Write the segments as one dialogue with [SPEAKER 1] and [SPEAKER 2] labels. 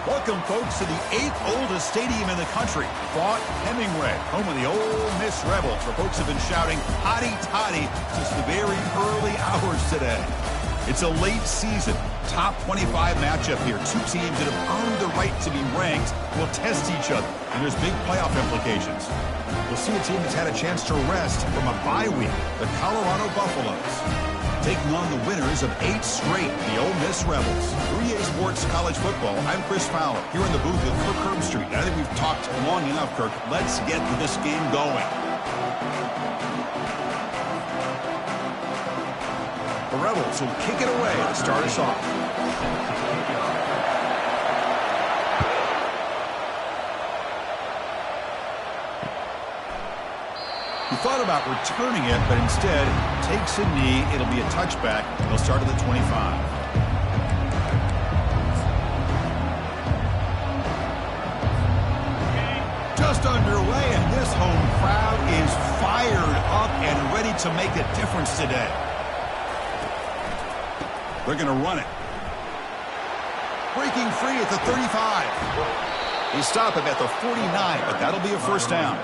[SPEAKER 1] Welcome, folks, to the 8th oldest stadium in the country, Fort Hemingway, home of the Ole Miss Rebels, where folks have been shouting "Hotty Toddy" since the very early hours today. It's a late season, top 25 matchup here. Two teams that have earned the right to be ranked will test each other, and there's big playoff implications. We'll see a team that's had a chance to rest from a bye week, the Colorado Buffaloes, taking on the winners of 8 straight, the Ole Miss Rebels. Rgo Sports College Football, I'm Chris Fowler, here in the booth with Kirk Herbstreit. I think we've talked long enough, Kirk. Let's get this game going. The Rebels will kick it away to start us off. He thought about returning it, but instead takes a knee. It'll be a touchback. They'll start at the 25. Just underway, and this home crowd is fired up and ready to make a difference today. They're going to run it. Breaking free at the 35. They stop him at the 49, but that'll be a first down.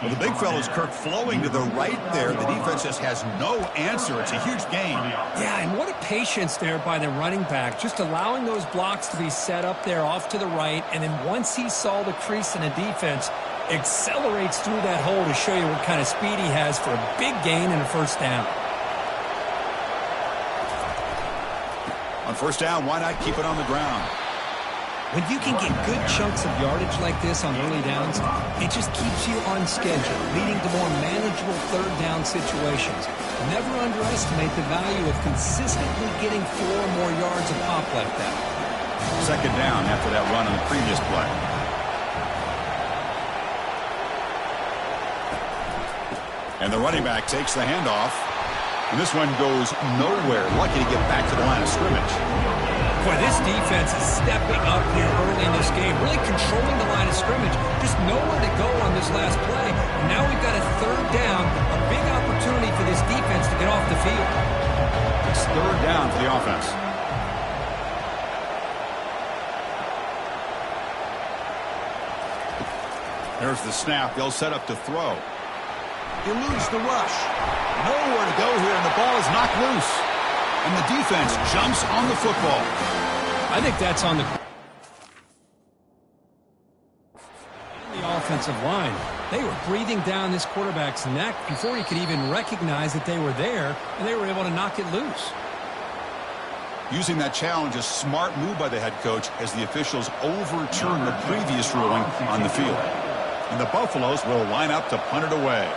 [SPEAKER 1] Well, the big fella's, Kirk, flowing to the right there. The defense just has no answer. It's a huge gain.
[SPEAKER 2] Yeah, and what a patience there by the running back, just allowing those blocks to be set up there off to the right, and then once he saw the crease in the defense, accelerates through that hole to show you what kind of speed he has for a big gain and a first down.
[SPEAKER 1] On first down, why not keep it on the ground?
[SPEAKER 2] When you can get good chunks of yardage like this on early downs, it just keeps you on schedule, leading to more manageable third down situations. Never underestimate the value of consistently getting 4 more yards of pop like that.
[SPEAKER 1] Second down after that run on the previous play. And the running back takes the handoff. And this one goes nowhere. Lucky to get back to the line of scrimmage.
[SPEAKER 2] Boy, this defense is stepping up here early in this game, really controlling the line of scrimmage. Just nowhere to go on this last play. And now we've got a third down, a big opportunity for this defense to get off the field.
[SPEAKER 1] It's third down for the offense. There's the snap. They'll set up to throw. Eludes the rush. Nowhere to go here, and the ball is knocked loose. And the defense jumps on the football.
[SPEAKER 2] I think that's on the offensive line. They were breathing down this quarterback's neck before he could even recognize that they were there, and they were able to knock it loose.
[SPEAKER 1] Using that challenge, a smart move by the head coach as the officials overturn the previous ruling on the field. And the Buffaloes will line up to punt it away.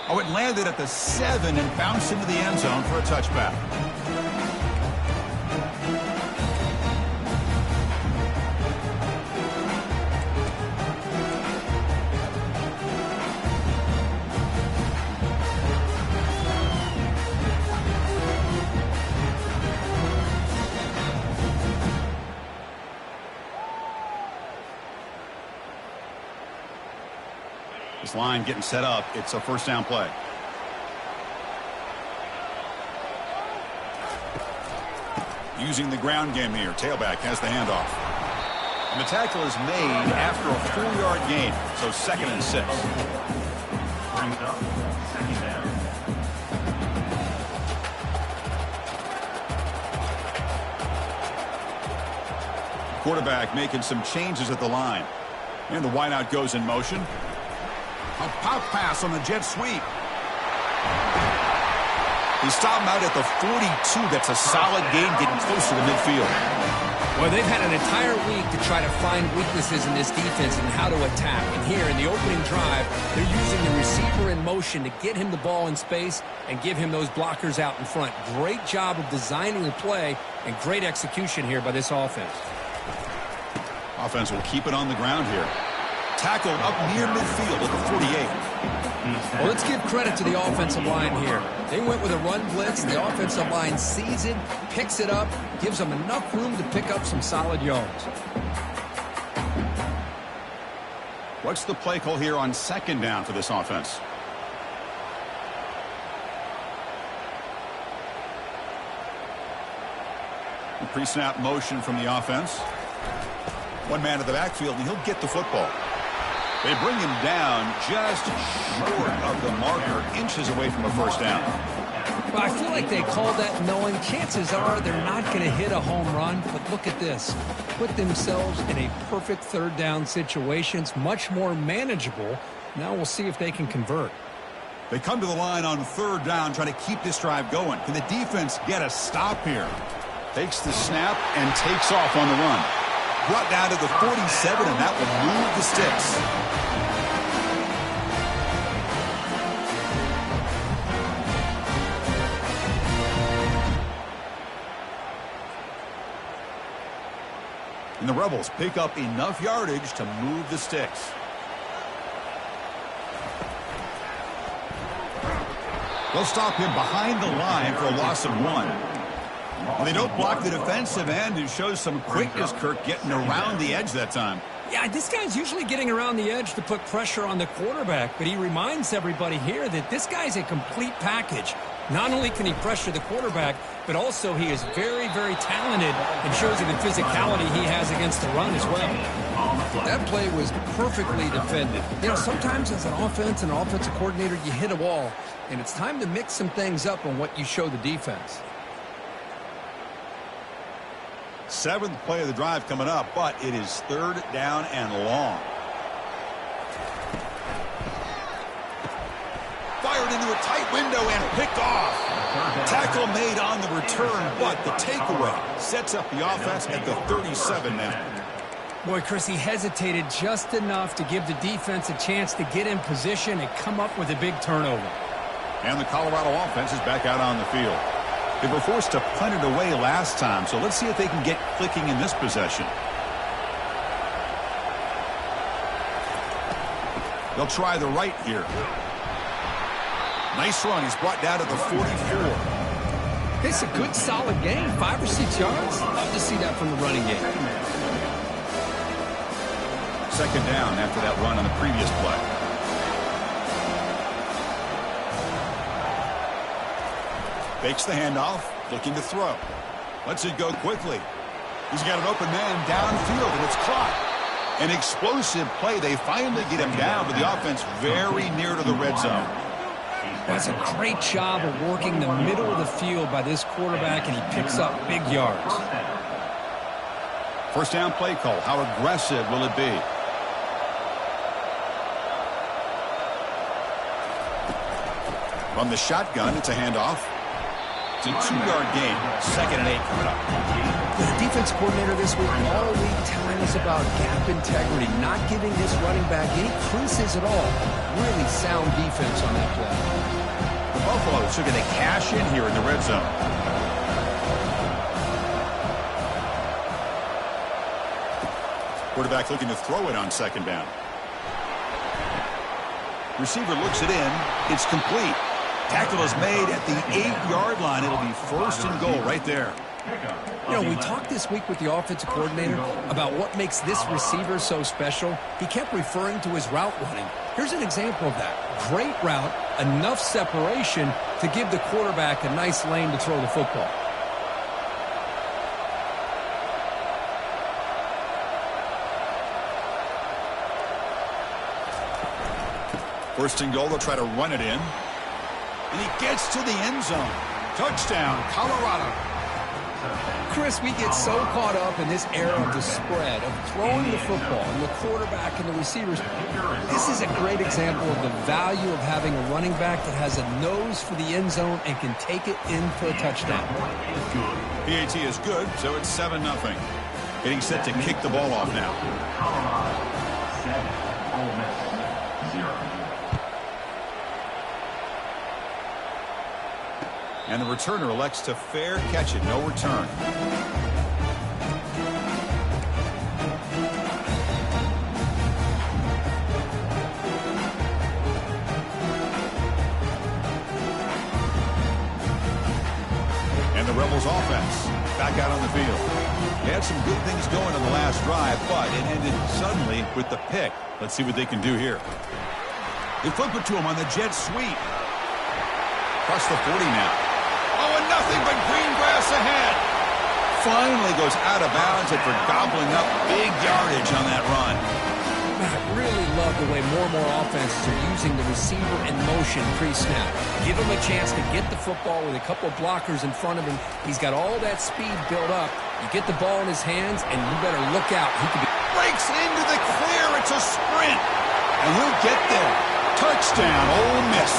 [SPEAKER 1] Oh, it landed at the 7 and bounced into the end zone for a touchback. This line getting set up. It's a first down play. Using the ground game here. Tailback has the handoff. And the tackle is made after a 4-yard gain. So 2nd and 6.
[SPEAKER 3] Brings up 2nd down.
[SPEAKER 1] Quarterback making some changes at the line. And the wideout goes in motion. A pop pass on the jet sweep. He stopped him out at the 42. That's a solid gain getting closer to midfield.
[SPEAKER 2] Well, they've had an entire week to try to find weaknesses in this defense and how to attack. And here in the opening drive, they're using the receiver in motion to get him the ball in space and give him those blockers out in front. Great job of designing the play and great execution here by this offense.
[SPEAKER 1] Offense will keep it on the ground here. Tackled up near midfield at the 48.
[SPEAKER 2] Well, let's give credit to the offensive line here. They went with a run blitz. The offensive line sees it, picks it up, gives them enough room to pick up some solid yards.
[SPEAKER 1] What's the play call here on second down for this offense? Pre-snap motion from the offense. One man in the backfield, and he'll get the football. They bring him down just short of the marker, inches away from a first down.
[SPEAKER 2] Well, I feel like they called that knowing chances are they're not going to hit a home run. But look at this. Put themselves in a perfect third down situation. It's much more manageable. Now we'll see if they can convert.
[SPEAKER 1] They come to the line on third down, trying to keep this drive going. Can the defense get a stop here? Takes the snap and takes off on the run. Brought down to the 47, and that will move the sticks. And the Rebels pick up enough yardage to move the sticks. They'll stop him behind the line for a loss of 1. Well, they don't block the defensive end and shows some quickness, Kirk, getting around the edge that time.
[SPEAKER 2] Yeah, this guy's usually getting around the edge to put pressure on the quarterback, but he reminds everybody here that this guy's a complete package. Not only can he pressure the quarterback, but also he is very, very talented and shows you the physicality he has against the run as well. That play was perfectly defended. You know, sometimes as an offense and an offensive coordinator, you hit a wall, and it's time to mix some things up on what you show the defense.
[SPEAKER 1] 7th play of the drive coming up, but it is third down and long. Fired into a tight window and picked off. Tackle made on the return, but the takeaway sets up the offense at the 37 now.
[SPEAKER 2] Boy, Chris, he hesitated just enough to give the defense a chance to get in position and come up with a big turnover.
[SPEAKER 1] And the Colorado offense is back out on the field. They were forced to punt it away last time, so let's see if they can get clicking in this possession. They'll try the right here. Nice run. He's brought down to the 44.
[SPEAKER 2] It's a good, solid game. 5 or 6 yards. Love to see that from the running game.
[SPEAKER 1] Second down after that run on the previous play. Fakes the handoff, looking to throw. Lets it go quickly. He's got an open man downfield, and it's caught. An explosive play. They finally get him down, but the offense very near to the red zone.
[SPEAKER 2] That's a great job of working the middle of the field by this quarterback, and he picks up big yards.
[SPEAKER 1] First down play call. How aggressive will it be? From the shotgun, it's a handoff. It's a 2-yard gain. 2nd and 8 coming up.
[SPEAKER 2] The defense coordinator this week all week telling us about gap integrity, not giving this running back any creases at all. Really sound defense on that play.
[SPEAKER 1] The Buffaloes are going to cash in here in the red zone. Quarterback looking to throw it on second down. Receiver looks it in. It's complete. Tackle is made at the 8-yard line. It'll be 1st and goal right there.
[SPEAKER 2] You know, we talked this week with the offensive coordinator about what makes this receiver so special. He kept referring to his route running. Here's an example of that. Great route, enough separation to give the quarterback a nice lane to throw the football.
[SPEAKER 1] First and goal, they'll try to run it in. And he gets to the end zone. Touchdown, Colorado.
[SPEAKER 2] Chris, we get so caught up in this era of the spread, of throwing the football, and the quarterback and the receivers. This is a great example of the value of having a running back that has a nose for the end zone and can take it in for a touchdown.
[SPEAKER 1] PAT is good, so it's 7-0. Getting set to kick the ball off now.
[SPEAKER 3] Colorado 7, Ole Miss 0.
[SPEAKER 1] And the returner elects to fair catch it. No return. And the Rebels offense back out on the field. They had some good things going on the last drive, but it ended suddenly with the pick. Let's see what they can do here. They flip it to him on the jet sweep. Across the 40 now. Oh, and nothing but green grass ahead. Finally goes out of bounds after gobbling up big yardage on that run.
[SPEAKER 2] I really love the way more and more offenses are using the receiver in motion pre-snap. Give him a chance to get the football with a couple of blockers in front of him. He's got all that speed built up. You get the ball in his hands, and you better look out. He could be...
[SPEAKER 1] Breaks into the clear. It's a sprint. And he'll get there. Touchdown, Ole Miss.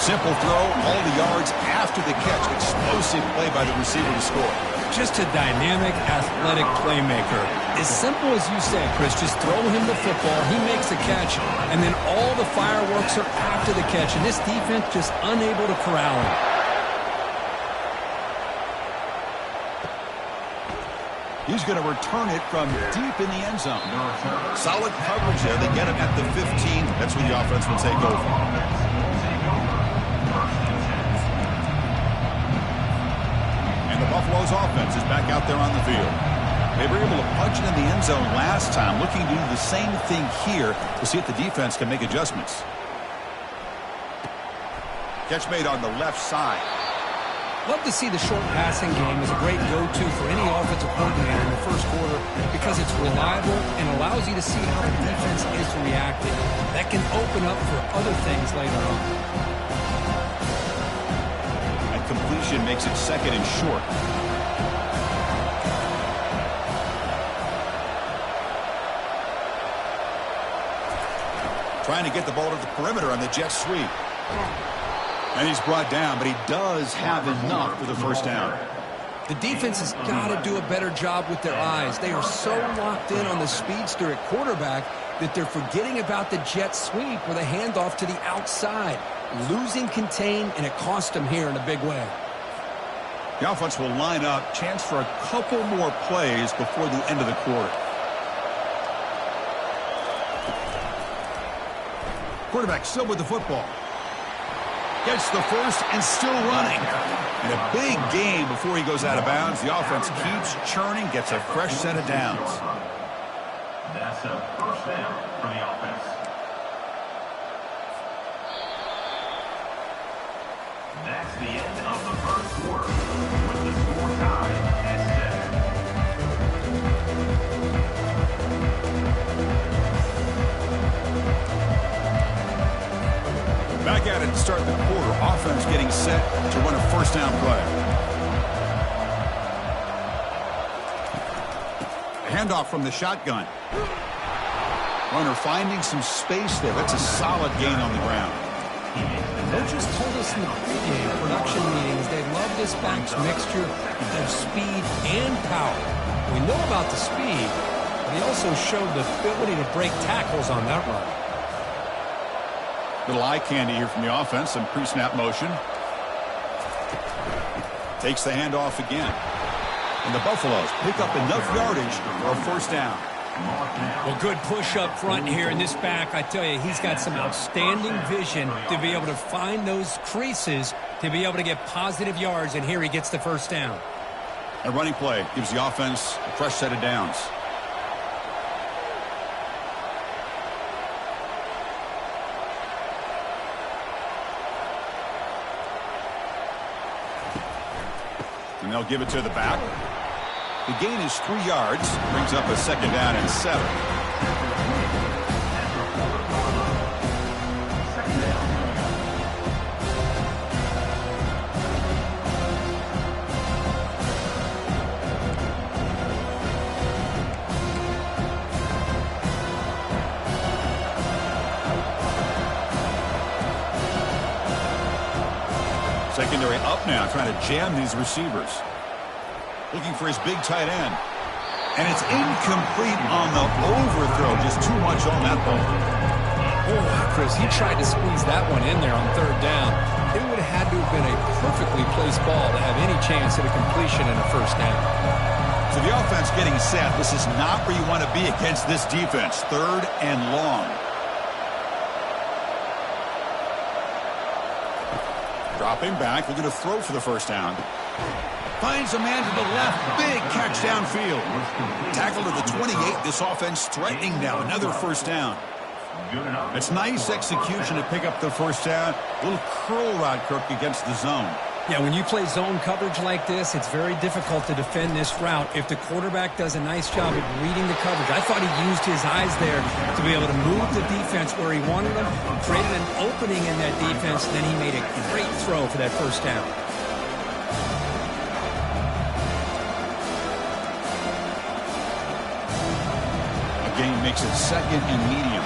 [SPEAKER 1] Simple throw, all the yards after the catch. Explosive play by the receiver to score.
[SPEAKER 2] Just a dynamic, athletic playmaker. As simple as you say, Chris, just throw him the football, he makes the catch, and then all the fireworks are after the catch, and this defense just unable to corral him.
[SPEAKER 1] He's going to return it from deep in the end zone. Solid coverage there. They get him at the 15. That's where the offense will take over. The Buffalo's offense is back out there on the field. They were able to punch it in the end zone last time, looking to do the same thing here to see if the defense can make adjustments. Catch made on the left side.
[SPEAKER 2] Love to see the short passing game as a great go-to for any offensive coordinator in the first quarter because it's reliable and allows you to see how the defense is reacting. That can open up for other things later on.
[SPEAKER 1] Completion makes it second and short. Trying to get the ball to the perimeter on the jet sweep. And he's brought down, but he does have enough for the first down.
[SPEAKER 2] The defense has got to do a better job with their eyes. They are so locked in on the speedster at quarterback that they're forgetting about the jet sweep or the handoff to the outside. Losing contain, and it cost them here in a big way.
[SPEAKER 1] The offense will line up. Chance for a couple more plays before the end of the quarter. Quarterback still with the football. Gets the first and still running. And a big game before he goes out of bounds. The offense keeps churning, gets a fresh set of downs.
[SPEAKER 3] That's a first down for the offense. That's the end of the first quarter, with the score tied at 7.
[SPEAKER 1] Back at it to start the quarter. Offense getting set to run a first down play. A handoff from the shotgun. Runner finding some space there. That's a solid gain on the ground.
[SPEAKER 2] Coaches told us in the pregame production meetings they love this back's mixture of speed and power. We know about the speed, but he also showed the ability to break tackles on that run.
[SPEAKER 1] Little eye candy here from the offense. Some pre-snap motion. Takes the handoff again. And the Buffaloes pick up enough yardage for a first down.
[SPEAKER 2] Well, good push up front here in this back. I tell you, he's got some outstanding vision to be able to find those creases to be able to get positive yards, and here he gets the first down.
[SPEAKER 1] A running play gives the offense a fresh set of downs. And they'll give it to the back. The gain is 3 yards. Brings up a second down and 7. Secondary up now, trying to jam these receivers. Looking for his big tight end. And it's incomplete on the overthrow. Just too much on that ball.
[SPEAKER 2] Oh, Chris, he tried to squeeze that one in there on third down. It would have had to have been a perfectly placed ball to have any chance at a completion and a first down.
[SPEAKER 1] So the offense getting set. This is not where you want to be against this defense. Third and long. Dropping back, looking to throw for the first down. Finds a man to the left. Big catch downfield. Tackle to the 28. This offense threatening now. Another first down. It's nice execution to pick up the first down. Little curl rod, Kirk, against the zone.
[SPEAKER 2] Yeah, when you play zone coverage like this, it's very difficult to defend this route if the quarterback does a nice job of reading the coverage. I thought he used his eyes there to be able to move the defense where he wanted them, created an opening in that defense, and then he made a great throw for that first down.
[SPEAKER 1] A gain makes it second and medium.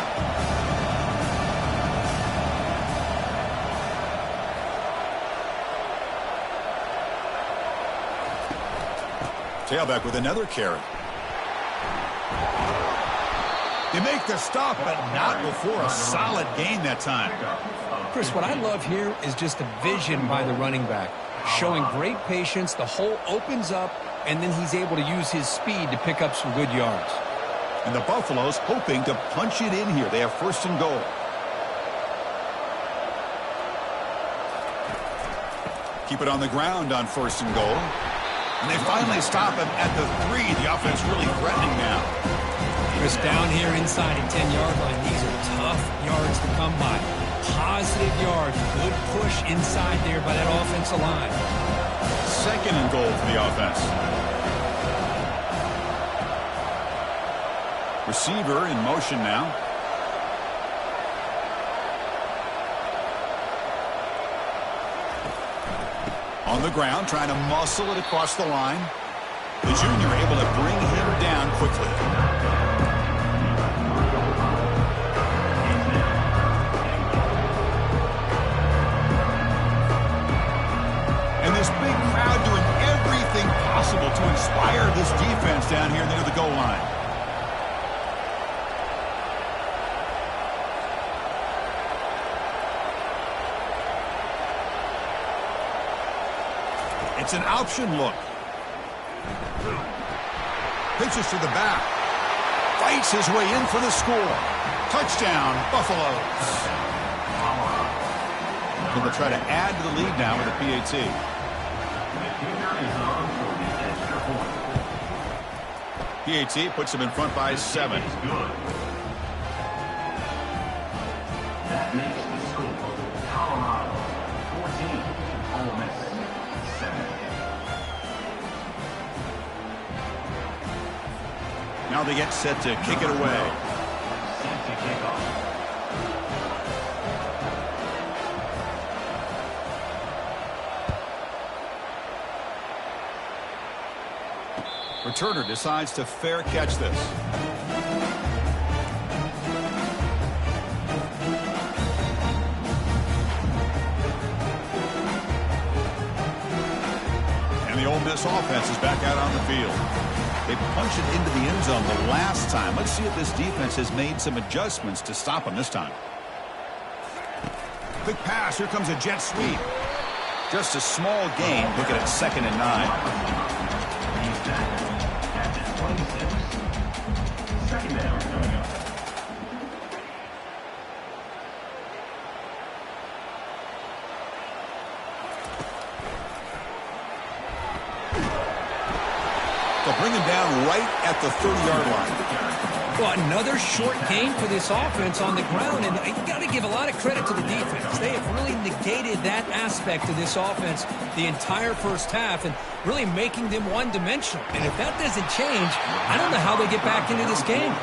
[SPEAKER 1] Tailback with another carry. They make the stop, but not before a solid gain that time.
[SPEAKER 2] Chris, what I love here is just the vision by the running back. Showing great patience, the hole opens up, and then he's able to use his speed to pick up some good yards.
[SPEAKER 1] And the Buffaloes hoping to punch it in here. They have first and goal. Keep it on the ground on first and goal. And they finally stop him at the 3. The offense really threatening now.
[SPEAKER 2] Chris, down here inside the 10-yard line, these are tough yards to come by. Positive yards, good push inside there by that offensive line.
[SPEAKER 1] Second and goal for the offense. Receiver in motion now. On the ground, trying to muscle it across the line. The junior able to bring him down quickly. And this big crowd doing everything possible to inspire this defense down here near the goal line. It's an option look. Pitches to the back. Fights his way in for the score. Touchdown, Buffaloes. Going to try to add to the lead now with a PAT. PAT puts him in front by 7.
[SPEAKER 3] That makes the score Colorado 14, Ole Miss 7.
[SPEAKER 1] Now they get set to kick it away.
[SPEAKER 3] Set to kick off.
[SPEAKER 1] Returner decides to fair catch this. And the Ole Miss offense is back out on the field. They punched it into the end zone the last time. Let's see if this defense has made some adjustments to stop them this time. Quick pass. Here comes a jet sweep. Just a small gain. Looking at 2nd and 9.
[SPEAKER 3] Second down coming up.
[SPEAKER 1] They'll bring him down right at the 30-yard line.
[SPEAKER 2] Well, another short gain for this offense on the ground, and you got to give a lot of credit to the defense. They have really negated that aspect of this offense the entire first half and really making them one-dimensional. And if that doesn't change, I don't know how they get back into this game.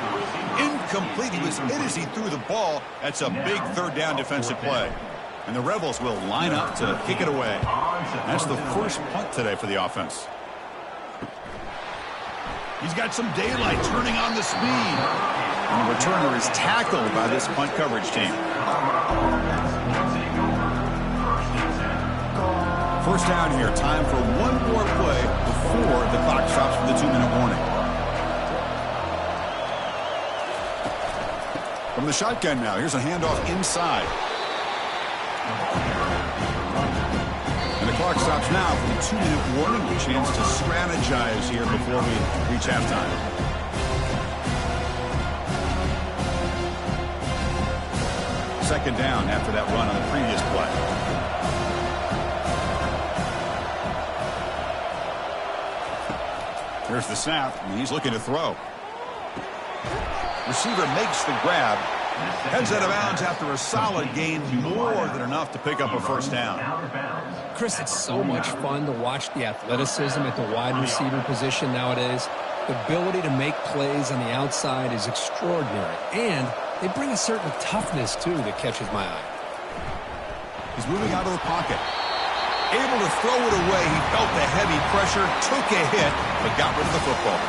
[SPEAKER 1] Incomplete. He was hit as he threw the ball. That's a big third-down defensive play. And the Rebels will line up to kick it away. That's the first punt today for the offense. He's got some daylight turning on the speed. And the returner is tackled by this punt coverage team. First down here. Time for one more play before the clock stops for the 2-minute warning. From the shotgun now. Here's a handoff inside. And the clock stops now for the 2-minute warning. A chance to strategize here before we reach halftime. Second down after that run on the previous play. Here's the snap, and he's looking to throw. Receiver makes the grab. Heads out of bounds after a solid gain, more than enough to pick up a first down.
[SPEAKER 2] Chris, it's so much fun to watch the athleticism at the wide receiver position nowadays. The ability to make plays on the outside is extraordinary, and they bring a certain toughness, too, that catches my eye.
[SPEAKER 1] He's moving out of the pocket. Able to throw it away. He felt the heavy pressure, took a hit, but got rid of the football.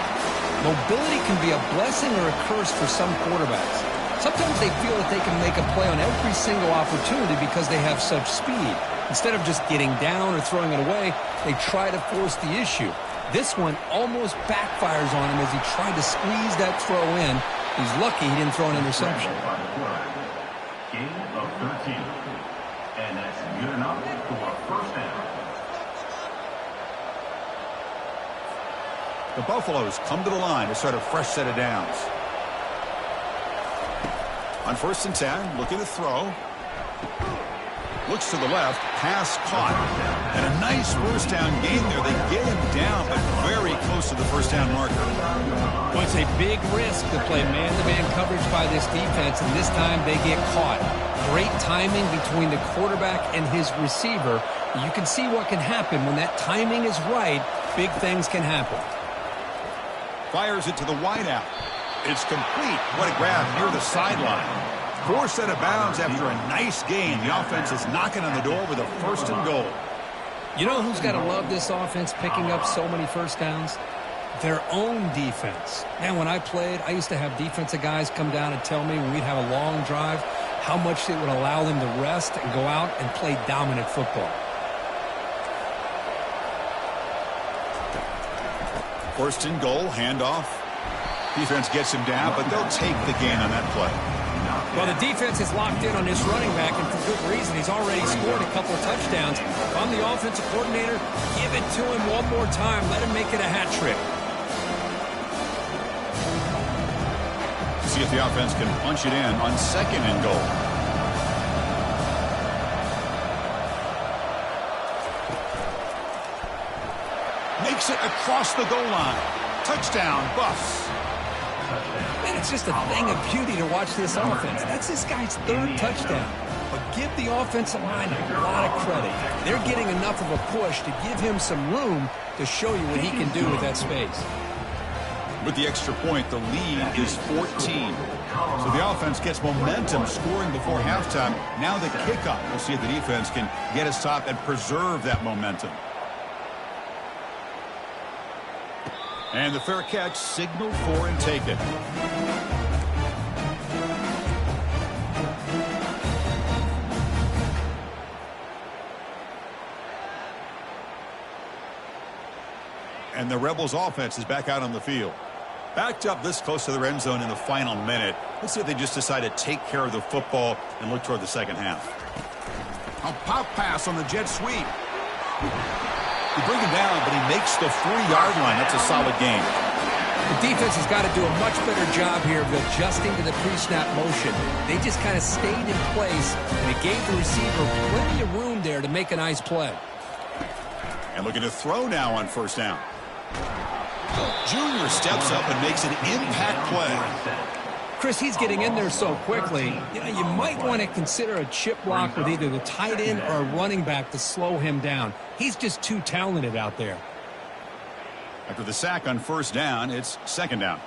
[SPEAKER 2] Mobility can be a blessing or a curse for some quarterbacks. Sometimes they feel that they can make a play on every single opportunity because they have such speed. Instead of just getting down or throwing it away, they try to force the issue. This one almost backfires on him as he tried to squeeze that throw in. He's lucky he didn't throw an interception.
[SPEAKER 3] Gain of 13. And that's good enough for a first down.
[SPEAKER 1] The Buffaloes come to the line to start a fresh set of downs. On 1st and 10, looking to throw. Looks to the left, pass caught. And a nice first down gain there. They get him down, but very close to the first down marker.
[SPEAKER 2] Well, it's a big risk to play man-to-man coverage by this defense, and this time they get caught. Great timing between the quarterback and his receiver. You can see what can happen when that timing is right. Big things can happen.
[SPEAKER 1] Fires it to the wideout. It's complete. What a grab near the sideline. Forced out of bounds after a nice gain. The offense is knocking on the door with a 1st and goal.
[SPEAKER 2] You know who's got to love this offense picking up so many first downs? Their own defense. Man, when I played, I used to have defensive guys come down and tell me when we'd have a long drive how much it would allow them to rest and go out and play dominant football.
[SPEAKER 1] 1st and goal, handoff. Defense gets him down, but they'll take the gain on that play.
[SPEAKER 2] Well, the defense is locked in on this running back, and for good reason. He's already scored a couple of touchdowns. If I'm the offensive coordinator, give it to him one more time. Let him make it a hat trick.
[SPEAKER 1] See if the offense can punch it in on 2nd and goal. Makes it across the goal line. Touchdown, Buffs.
[SPEAKER 2] Man, it's just a thing of beauty to watch this offense. That's this guy's 3rd touchdown. But give the offensive line a lot of credit. They're getting enough of a push to give him some room to show you what he can do with that space.
[SPEAKER 1] With the extra point, the lead is 14. So the offense gets momentum scoring before halftime. Now the kickoff. We'll see if the defense can get a stop and preserve that momentum. And the fair catch, signaled for and taken. And the Rebels offense is back out on the field. Backed up this close to the end zone in the final minute. Let's see if they just decide to take care of the football and look toward the second half. A pop pass on the jet sweep. They bring him down, but he makes the 4-yard line. That's a solid game.
[SPEAKER 2] The defense has got to do a much better job here of adjusting to the pre-snap motion. They just kind of stayed in place, and it gave the receiver plenty of room there to make a nice play.
[SPEAKER 1] And looking to throw now on 1st down. Junior steps up and makes an impact play.
[SPEAKER 2] Chris, he's getting in there so quickly. You might want to consider a chip block with either the tight end or a running back to slow him down. He's just too talented out there.
[SPEAKER 1] After the sack on 1st down, it's 2nd down.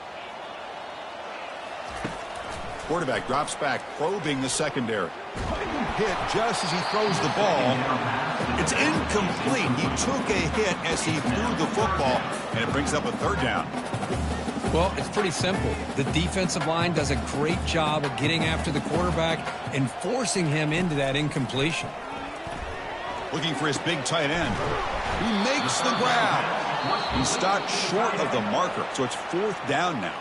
[SPEAKER 1] Quarterback drops back, probing the secondary. Hit just as he throws the ball. It's incomplete. He took a hit as he threw the football, and it brings up a 3rd down.
[SPEAKER 2] Well, it's pretty simple. The defensive line does a great job of getting after the quarterback and forcing him into that incompletion.
[SPEAKER 1] Looking for his big tight end. He makes the grab. He stopped short of the marker, so it's 4th down now.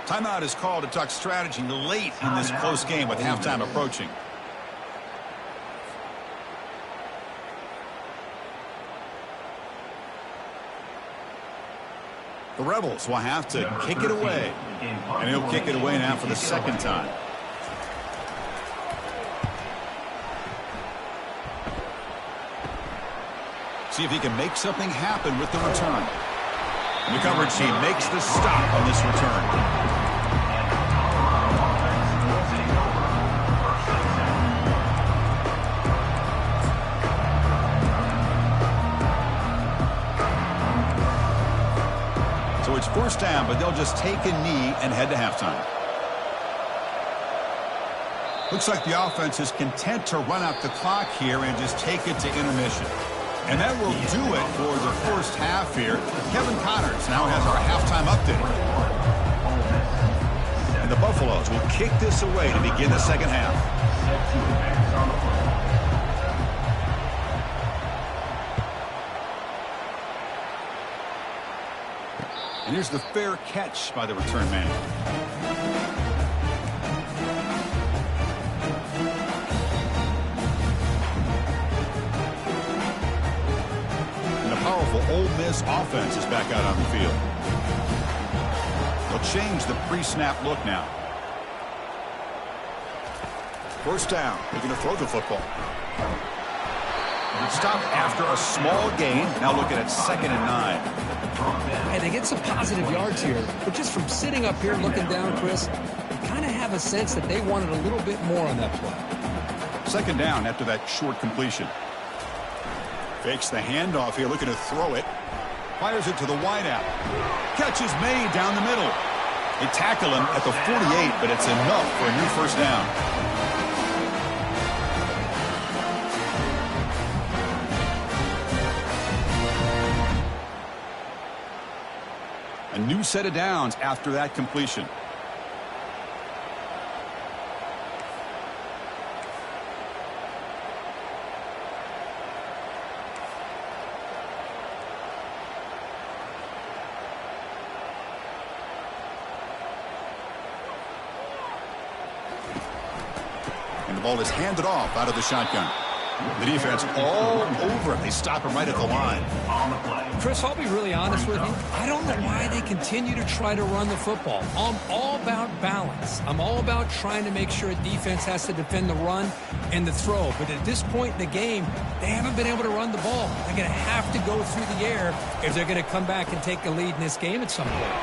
[SPEAKER 1] Timeout is called to talk strategy late in this close game with halftime approaching. The Rebels will have to kick it away. And he'll kick it away now for the 2nd time. See if he can make something happen with the return. The coverage team makes the stop on this return. So it's first down, but they'll just take a knee and head to halftime. Looks like the offense is content to run out the clock here and just take it to intermission. And that will do it for the first half here. Kevin Connors now has our halftime update. And the Buffaloes will kick this away to begin the second half. And here's the fair catch by the return man. And the powerful Ole Miss offense is back out on the field. They'll change the pre-snap look now. First down. They're going to throw the football. Stop after a small gain. Now looking at 2nd and 9.
[SPEAKER 2] Hey, they get some positive yards here, but just from sitting up here looking down, Chris, you kind of have a sense that they wanted a little bit more on that play.
[SPEAKER 1] 2nd down after that short completion. Fakes the handoff here, looking to throw it. Fires it to the wideout. Catch is made down the middle. They tackle him at the 48, but it's enough for a new first down. A new set of downs after that completion. And the ball is handed off out of the shotgun. The defense all over him. They stop him right at the line.
[SPEAKER 2] Chris, I'll be really honest with you. I don't know why they continue to try to run the football. I'm all about balance. I'm all about trying to make sure a defense has to defend the run and the throw. But at this point in the game, they haven't been able to run the ball. They're going to have to go through the air if they're going to come back and take a lead in this game at some point.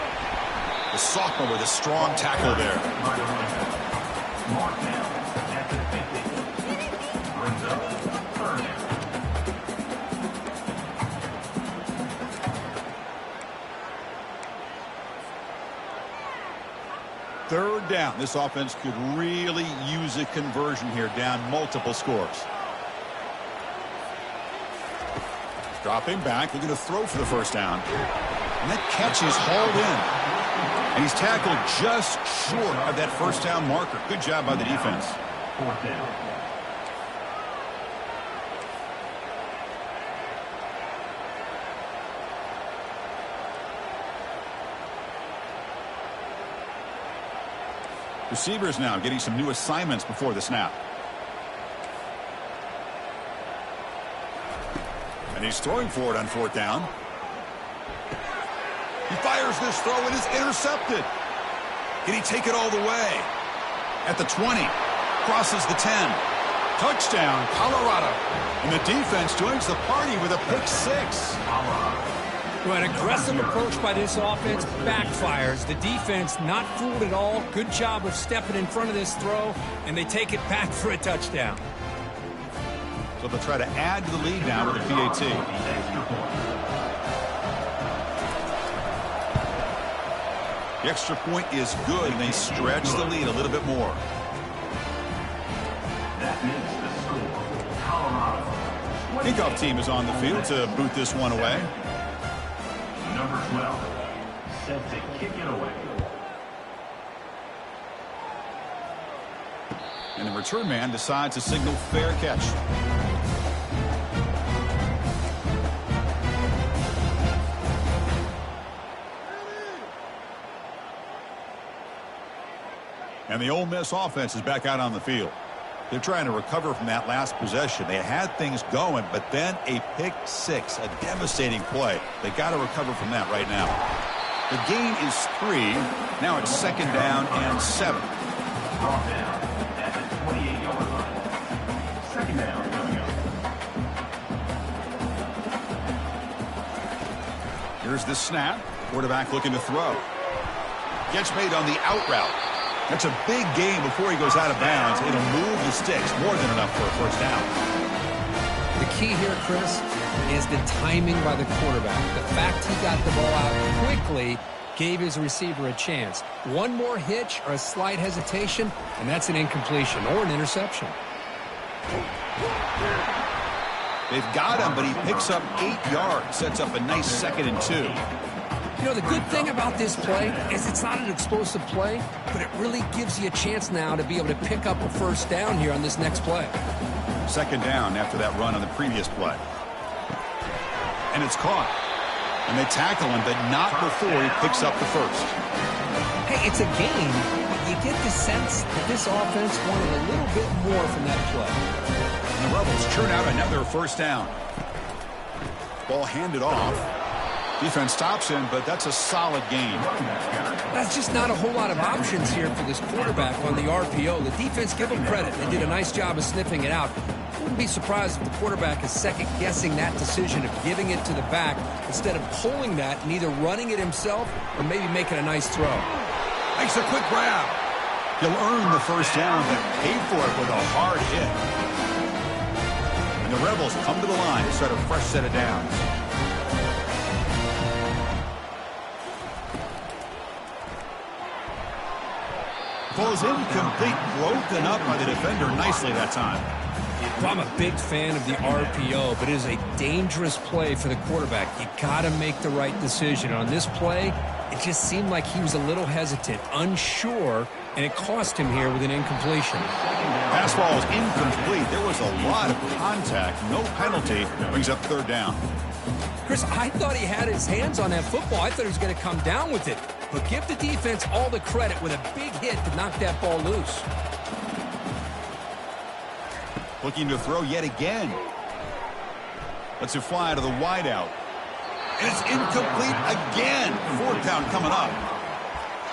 [SPEAKER 1] The sophomore with a strong tackle there. Third down. This offense could really use a conversion here, down multiple scores. Dropping back, looking to throw for the first down. And that catch is hauled in. And he's tackled just short of that first down marker. Good job by the defense.
[SPEAKER 3] 4th down.
[SPEAKER 1] Receivers now getting some new assignments before the snap. And he's throwing for it on 4th down. He fires this throw and is intercepted. Can he take it all the way? At the 20. Crosses the 10. Touchdown, Colorado. And the defense joins the party with a pick 6.
[SPEAKER 2] Well, an aggressive approach by this offense backfires. The defense not fooled at all. Good job of stepping in front of this throw, and they take it back for a touchdown.
[SPEAKER 1] So they'll try to add to the lead now with a PAT. The extra point is good, and they stretch the lead a little bit more.
[SPEAKER 3] That is the score. Colorado.
[SPEAKER 1] Kickoff team is on the field to boot this one away.
[SPEAKER 3] Number 12, set to kick it away.
[SPEAKER 1] And the return man decides to signal fair catch. And the Ole Miss offense is back out on the field. They're trying to recover from that last possession. They had things going, but then a pick 6, a devastating play. They got to recover from that right now. The gain is 3. Now it's 2nd down and 7.
[SPEAKER 3] Brought down at the 28-yard line. 2nd down coming up.
[SPEAKER 1] Here's the snap. Quarterback looking to throw. Gets made on the out route. That's a big gain before he goes out of bounds. It'll move the sticks, more than enough for a first down.
[SPEAKER 2] The key here, Chris, is the timing by the quarterback. The fact he got the ball out quickly gave his receiver a chance. One more hitch or a slight hesitation, and that's an incompletion or an interception.
[SPEAKER 1] They've got him, but he picks up 8 yards, sets up a nice 2nd and 2.
[SPEAKER 2] You know, the good thing about this play is it's not an explosive play, but it really gives you a chance now to be able to pick up a first down here on this next play.
[SPEAKER 1] 2nd down after that run on the previous play. And it's caught. And they tackle him, but not before he picks up the first.
[SPEAKER 2] Hey, it's a gain, but you get the sense that this offense wanted a little bit more from that play.
[SPEAKER 1] And the Rebels churn out another first down. Ball handed off. Defense stops him, but that's a solid gain.
[SPEAKER 2] That's just not a whole lot of options here for this quarterback on the RPO. The defense, give them credit. They did a nice job of sniffing it out. Wouldn't be surprised if the quarterback is second-guessing that decision of giving it to the back instead of pulling that and either running it himself or maybe making a nice throw.
[SPEAKER 1] Makes a quick grab. He'll earn the first down, but pay for it with a hard hit. And the Rebels come to the line to start a fresh set of downs. Ball's incomplete, broken up by the defender nicely that time.
[SPEAKER 2] Well, I'm a big fan of the RPO, but it is a dangerous play for the quarterback. You got to make the right decision. On this play, it just seemed like he was a little hesitant, unsure, and it cost him here with an incompletion.
[SPEAKER 1] Pass ball is incomplete. There was a lot of contact. No penalty. Brings up 3rd down.
[SPEAKER 2] Chris, I thought he had his hands on that football. I thought he was going to come down with it. But give the defense all the credit with a big hit to knock that ball loose.
[SPEAKER 1] Looking to throw yet again. Lets it fly to the wideout. And it's incomplete again. 4th down coming up.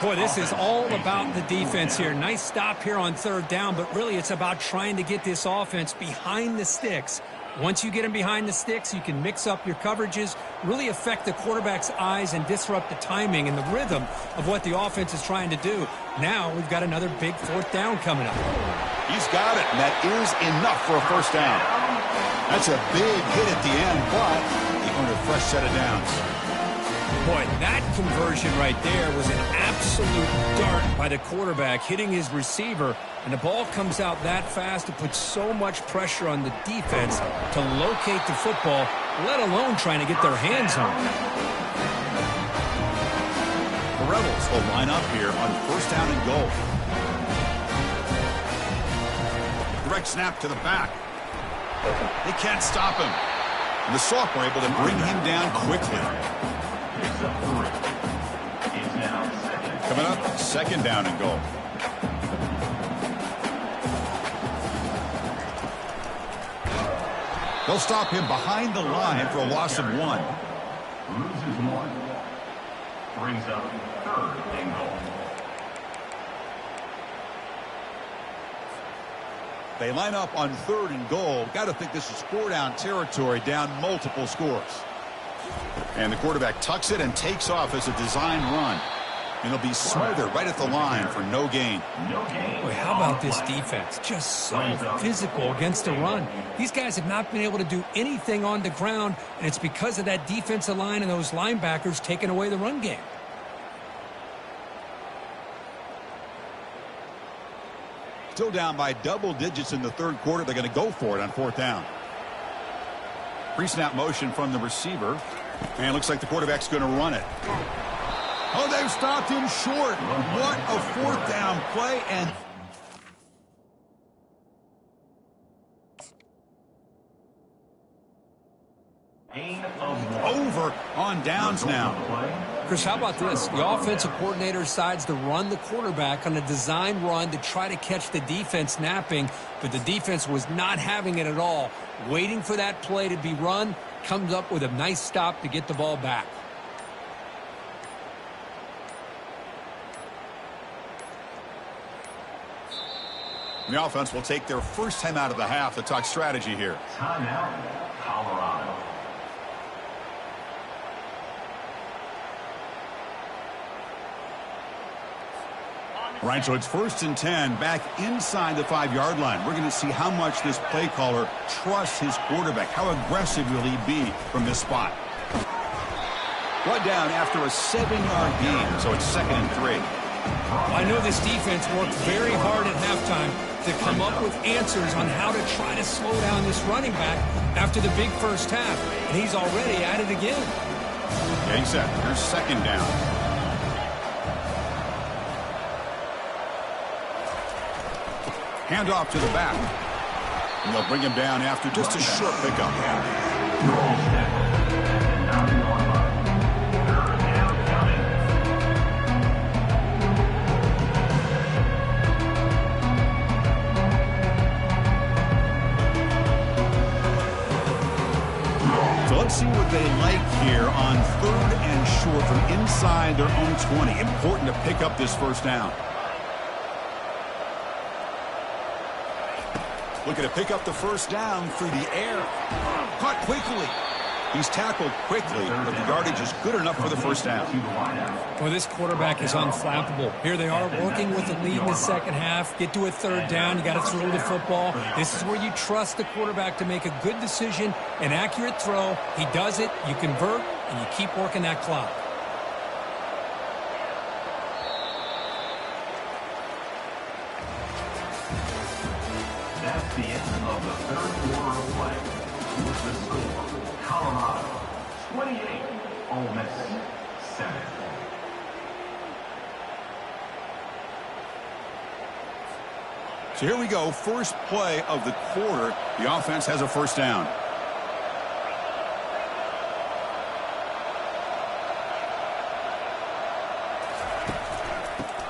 [SPEAKER 2] Boy, this is all about the defense here. Nice stop here on 3rd down, but really it's about trying to get this offense behind the sticks. Once you get him behind the sticks, you can mix up your coverages, really affect the quarterback's eyes and disrupt the timing and the rhythm of what the offense is trying to do. Now we've got another big 4th down coming up.
[SPEAKER 1] He's got it, and that is enough for a first down. That's a big hit at the end, but they earned a fresh set of downs.
[SPEAKER 2] Boy, that conversion right there was an absolute dart by the quarterback, hitting his receiver, and the ball comes out that fast. It puts so much pressure on the defense to locate the football, let alone trying to get their hands on it.
[SPEAKER 1] The Rebels will line up here on 1st down and goal. Direct snap to the back. They can't stop him. And the sophomore able to bring him down quickly. Coming up, 2nd down and goal. They'll stop him behind the line for a loss of 1.
[SPEAKER 3] Loses 1. Brings up 3rd and goal.
[SPEAKER 1] They line up on 3rd and goal. Got to think this is 4-down territory, down multiple scores. And the quarterback tucks it and takes off as a design run. And he'll be smothered right at the line for no gain.
[SPEAKER 2] Boy, how about this defense? Just so physical against the run. These guys have not been able to do anything on the ground, and it's because of that defensive line and those linebackers taking away the run game.
[SPEAKER 1] Still down by double digits in the 3rd quarter. They're going to go for it on 4th down. Pre-snap motion from the receiver. And looks like the quarterback's going to run it. Oh, they've stopped him short. What a 4th down play. And over on downs now.
[SPEAKER 2] Chris, how about this? The offensive coordinator decides to run the quarterback on a design run to try to catch the defense napping, but the defense was not having it at all. Waiting for that play to be run, comes up with a nice stop to get the ball back.
[SPEAKER 1] The offense will take their first time out of the half to talk strategy here.
[SPEAKER 3] Timeout, Colorado.
[SPEAKER 1] All right, so it's 1st and 10 back inside the 5-yard line. We're going to see how much this play caller trusts his quarterback. How aggressive will he be from this spot? Brought down after a 7-yard gain, so it's 2nd and 3.
[SPEAKER 2] I know this defense worked very hard at halftime to come up with answers on how to try to slow down this running back after the big first half, and he's already at it again.
[SPEAKER 1] Getting set. Here's 2nd down. Hand off to the back. And they'll bring him down after just a short pickup. So let's see what they like here on 3rd and short from inside their own 20. Important to pick up this first down. Looking to pick up the first down through the air. Caught quickly. He's tackled quickly, but the yardage is good enough for the first down.
[SPEAKER 2] Well, this quarterback is unflappable. Here they are working with the lead in the second half. Get to a 3rd down. You got to throw the football. This is where you trust the quarterback to make a good decision, an accurate throw. He does it, you convert, and you keep working that clock.
[SPEAKER 3] That's the end of the 3rd quarter of play. With the score, Colorado 28, Ole Miss 7.
[SPEAKER 1] So here we go. First play of the quarter. The offense has a first down.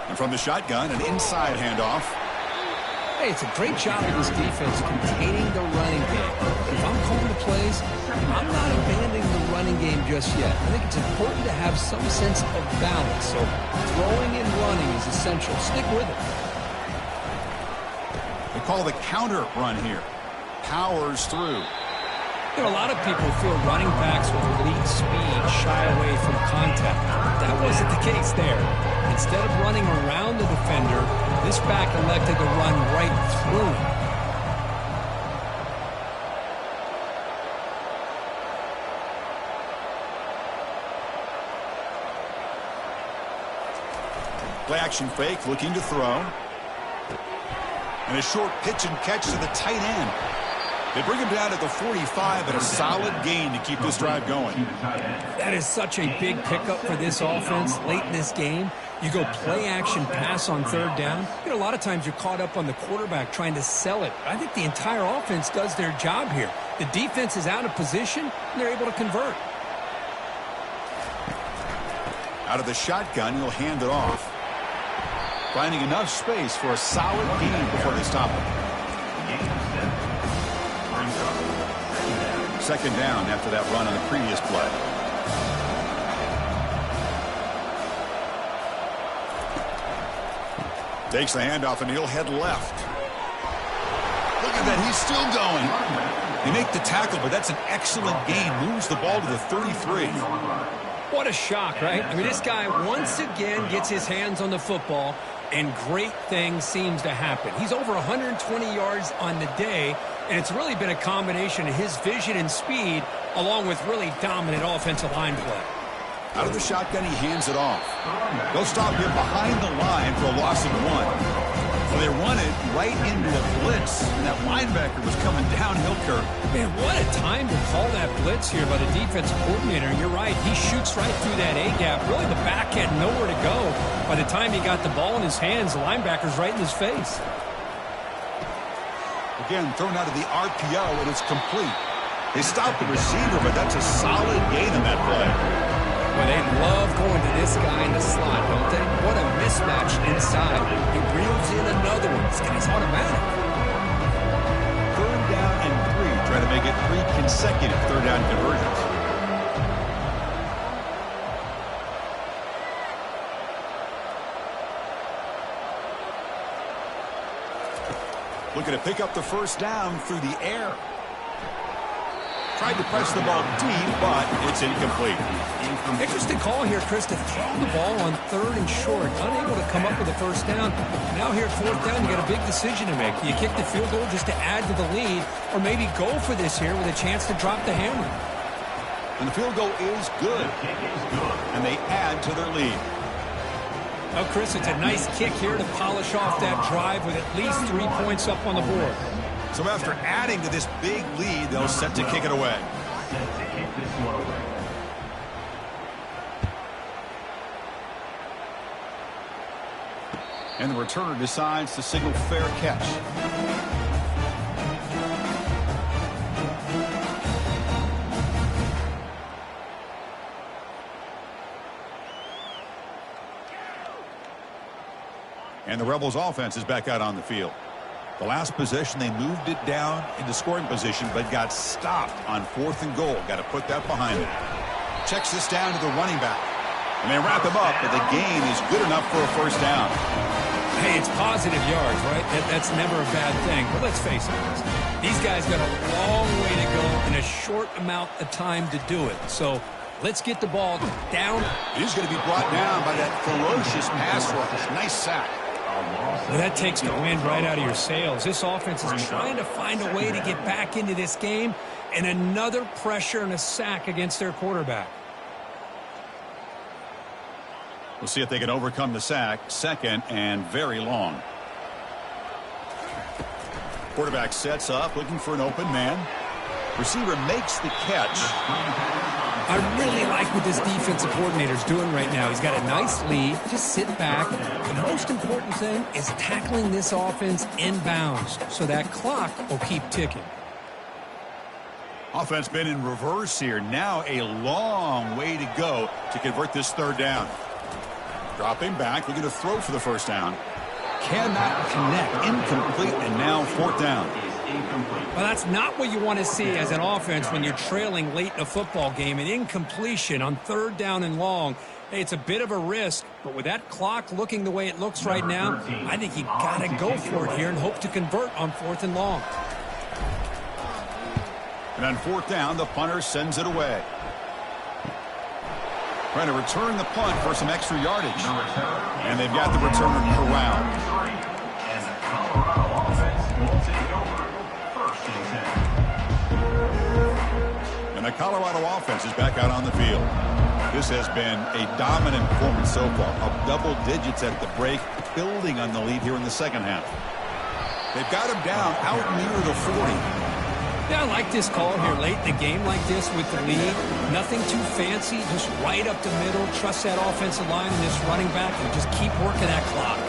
[SPEAKER 1] And from the shotgun, an inside handoff.
[SPEAKER 2] Hey, it's a great job of this defense containing the running game. If I'm calling the plays, I'm not abandoning the running game just yet. I think it's important to have some sense of balance. So throwing and running is essential. Stick with it.
[SPEAKER 1] They call the counter run here. Powers through.
[SPEAKER 2] You know, a lot of people feel running backs with elite speed shy away from contact. That wasn't the case there. Instead of running around the defender, this back elected to run right through him.
[SPEAKER 1] Play action fake, looking to throw. And a short pitch and catch to the tight end. They bring him down at the 45 and a solid gain to keep this drive going.
[SPEAKER 2] That is such a big pickup for this offense late in this game. You go play action pass on 3rd down. You know, a lot of times you're caught up on the quarterback trying to sell it. I think the entire offense does their job here. The defense is out of position, and they're able to convert.
[SPEAKER 1] Out of the shotgun, he'll hand it off. Finding enough space for a solid gain before they stop him. 2nd down after that run on the previous play. Takes the handoff and he'll head left. Look at that, he's still going. They make the tackle, but that's an excellent gain. Moves the ball to the 33.
[SPEAKER 2] What a shock, right? I mean, this guy once again gets his hands on the football, and great things seems to happen. He's over 120 yards on the day, and it's really been a combination of his vision and speed along with really dominant offensive line play.
[SPEAKER 1] Out of the shotgun, he hands it off. They'll stop him behind the line for a loss of 1. So they run it right into a blitz, and that linebacker was coming downhill curve.
[SPEAKER 2] Man, what a time to call that blitz here by the defensive coordinator. You're right, he shoots right through that A-gap. Really, the back had nowhere to go. By the time he got the ball in his hands, the linebacker's right in his face.
[SPEAKER 1] Again, thrown out of the RPO, and it's complete. They stop the receiver, but that's a solid gain in that play.
[SPEAKER 2] Well, they love going to this guy in the slot, don't they? What a mismatch inside. He reels in another one. This guy's automatic.
[SPEAKER 1] 3rd down and 3. Try to make it 3 consecutive 3rd down conversions. Looking to pick up the first down through the air. Tried to press the ball deep, but it's incomplete.
[SPEAKER 2] Interesting call here, Chris, to throw the ball on 3rd and short. Unable to come up with a first down. Now here at 4th down, you got a big decision to make. Do you kick the field goal just to add to the lead, or maybe go for this here with a chance to drop the hammer?
[SPEAKER 1] And the field goal is good. And they add to their lead.
[SPEAKER 2] Well, Chris, it's a nice kick here to polish off that drive with at least 3 points up on the board.
[SPEAKER 1] So after adding to this big lead, they'll set to kick it away. And the returner decides to signal fair catch. And the Rebels offense is back out on the field. The last possession, they moved it down into scoring position, but got stopped on 4th and goal. Got to put that behind them. Checks this down to the running back. And they wrap him up, but the gain is good enough for a first down.
[SPEAKER 2] Hey, it's positive yards, right? That's never a bad thing. But let's face it, these guys got a long way to go in a short amount of time to do it. So let's get the ball down.
[SPEAKER 1] He's going to be brought down by that ferocious pass rush. Nice sack.
[SPEAKER 2] Well, that takes the wind right out of your sails. This offense is trying to find a way to get back into this game, and another pressure and a sack against their quarterback.
[SPEAKER 1] We'll see if they can overcome the sack. 2nd and very long. Quarterback sets up, looking for an open man. Receiver makes the catch.
[SPEAKER 2] I really like what this defensive coordinator is doing right now. He's got a nice lead. Just sit back. The most important thing is tackling this offense inbounds so that clock will keep ticking.
[SPEAKER 1] Offense been in reverse here. Now a long way to go to convert this 3rd down. Dropping back, looking to throw for the first down. Cannot connect. Incomplete, and now 4th down.
[SPEAKER 2] Well, that's not what you want to see as an offense when you're trailing late in a football game. An incompletion on 3rd down and long. Hey, it's a bit of a risk, but with that clock looking the way it looks right now, I think you got to go for it here and hope to convert on 4th and long.
[SPEAKER 1] And on 4th down, the punter sends it away. Trying to return the punt for some extra yardage. And they've got the returner corralled.
[SPEAKER 3] And the Colorado offense will take over 1st and 10.
[SPEAKER 1] And the Colorado offense is back out on the field. This has been a dominant performance so far. Up double digits at the break, building on the lead here in the 2nd half. They've got him down out near the 40.
[SPEAKER 2] Yeah, I like this call here late in the game like this with the lead. Nothing too fancy, just right up the middle. Trust that offensive line and this running back and just keep working that clock.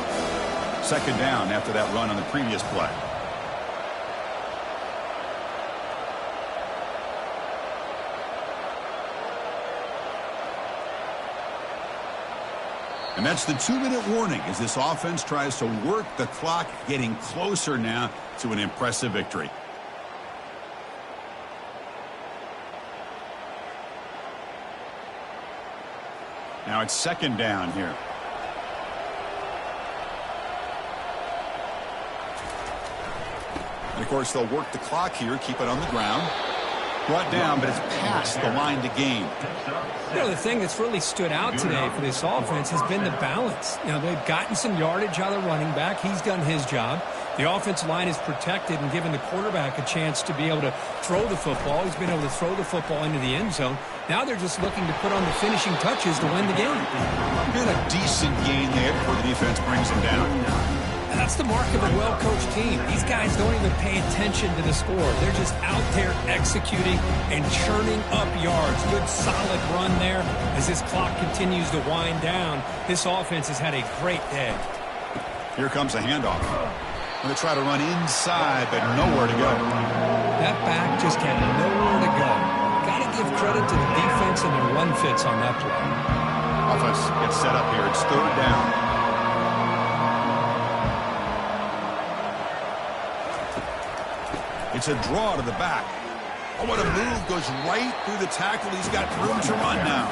[SPEAKER 1] 2nd down after that run on the previous play. And that's the 2-minute warning as this offense tries to work the clock, getting closer now to an impressive victory. Now it's 2nd down here. And of course they'll work the clock here, keep it on the ground. Brought down, but it's past the line to gain.
[SPEAKER 2] You know, the thing that's really stood out today for this offense has been the balance. You know, they've gotten some yardage out of the running back. He's done his job. The offensive line is protected and given the quarterback a chance to be able to throw the football. He's been able to throw the football into the end zone. Now they're just looking to put on the finishing touches to win the game.
[SPEAKER 1] Been a decent gain there before the defense brings him down.
[SPEAKER 2] And that's the mark of a well-coached team. These guys don't even pay attention to the score. They're just out there executing and churning up yards. Good, solid run there as this clock continues to wind down. This offense has had a great day.
[SPEAKER 1] Here comes a handoff. Going to try to run inside, but nowhere to go.
[SPEAKER 2] That back just had nowhere to go. Got to give credit to the defense and their run fits on that play.
[SPEAKER 1] Offense gets set up here. It's 3rd down. It's a draw to the back. Oh, what a move. Goes right through the tackle. He's got room to run now.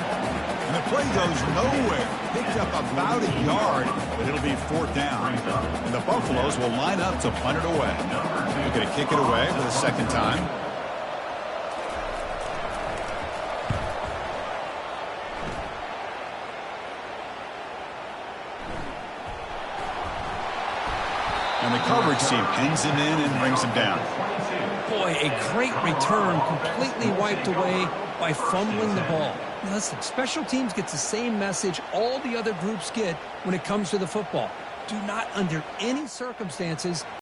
[SPEAKER 1] And the play goes nowhere. Picked up about a yard, but it'll be 4th down. And the Buffaloes will line up to punt it away. They're going to kick it away for the 2nd time. And the coverage team pins him in and brings him down.
[SPEAKER 2] Boy, a great return, completely wiped away by fumbling the ball. Now listen, special teams gets the same message all the other groups get when it comes to the football. Do not, under any circumstances,